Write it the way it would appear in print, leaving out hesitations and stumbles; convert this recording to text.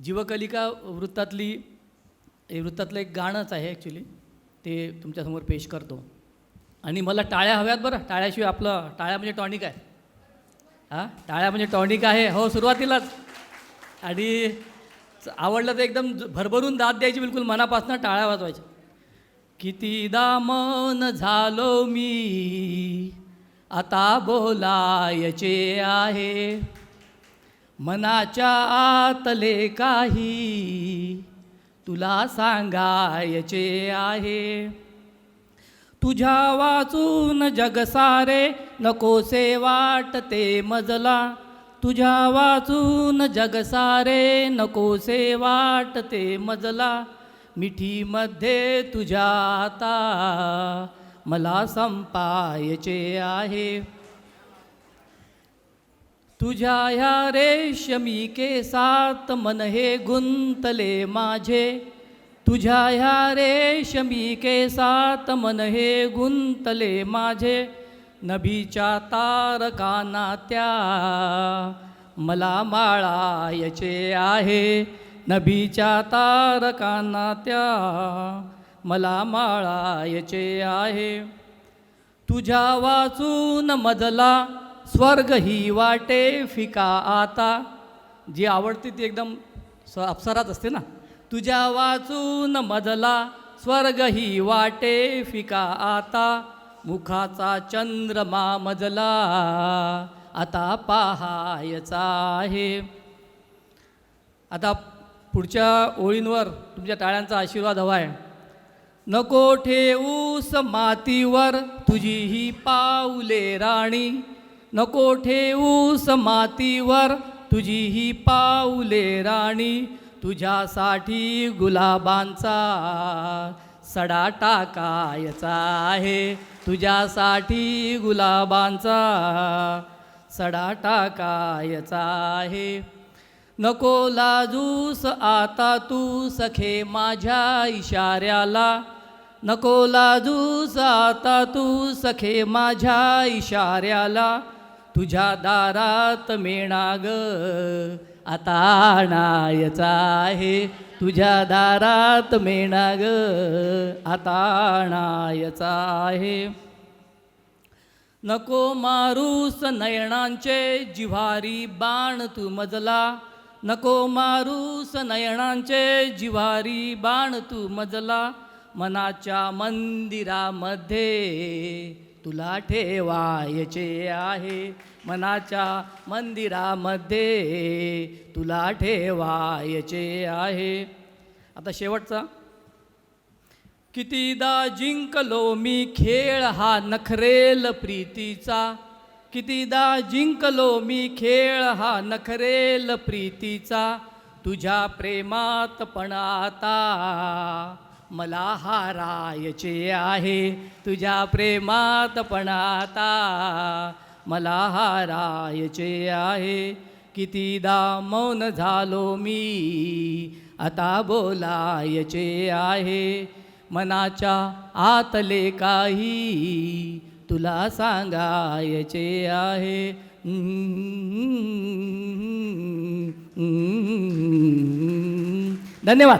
जीवकलिका वृत्तातलं एक गाणंच आहे ॲक्च्युली, ते तुमच्यासमोर पेश करतो. आणि मला टाळ्या हव्यात बरं, टाळ्याशिवाय आपलं टाळ्या म्हणजे टॉनिक आहे. हां, टाळ्या म्हणजे टॉनिक आहे हो सुरुवातीलाच. आणि आवडलं तर एकदम भरभरून दाद द्यायची, बिलकुल मनापासून टाळ्या वाजवायच्या. कितीदा मौन झालो मी, आता बोलायचे आहे, मनाच्या आतले काही तुला सांगायचे आहे. तुझ्या वाचून जग सारे नकोसे वाटते मजला, तुझ्या वाचून जग सारे नकोसे वाटते मजला. मिठीमध्ये तुझ्या आता मला संपायचे आहे. तुझ्या ह्या रेशमी केसात मन हे गुंतले माझे, तुझ्या ह्या रेशमी केसात मन हे गुंतले माझे. नभीच्या तारकांना त्या मला माळायचे आहे, नभीच्या तारकांना त्या मला माळायचे आहे. तुझ्या वाचून मजला स्वर्ग ही वाटे फिका आता, जी आवडते ती एकदम अप्सराच असते ना. तुझ्या वाचून मजला स्वर्ग ही वाटे फिका आता, मुखाचा चंद्रमा मजला आता पाहायचा आहे. आता पुढच्या ओळींवर तुमच्या टाळ्यांचा आशीर्वाद हवा आहे. नको ठेवूस मातीवर तुझी ही पाऊले राणी, नको ठेवूस मातीवर तुझी ही पाऊले राणी. तुझ्यासाठी गुलाबांचा सडा टाकायचा आहे, तुझ्यासाठी गुलाबांचा सडा टाकायचा आहे. नको लाजूस आता तू सखे माझ्या इशाऱ्याला, नको लाजूस आता तू सखे माझ्या इशाऱ्याला. तुझ्या दारात मेणाग आता आणायचा आहे, तुझ्या दारात मेणाग आता आणायचा आहे. नको मारूस नयनांचे जिव्हारी बाण तू मजला, नको मारूस नयनांचे जिव्हारी बाण तू मजला. मनाच्या मंदिरामध्ये तुला ठेवायचे आहे, मनाच्या मंदिरामध्ये तुला ठेवायचे आहे. आता शेवटचा. कितीदा जिंकलो मी खेळ हा नखरेल प्रीतीचा, कितीदा जिंकलो मी खेळ हा नखरेल प्रीतीचा. तुझ्या प्रेमात पण आता मला हारायचे आहे, तुझ्या प्रेमात पण आता मला हारायचे आहे. कितीदा मौन झालो मी, आता बोलायचे आहे, मनाच्या आतले काही तुला सांगायचे आहे. धन्यवाद.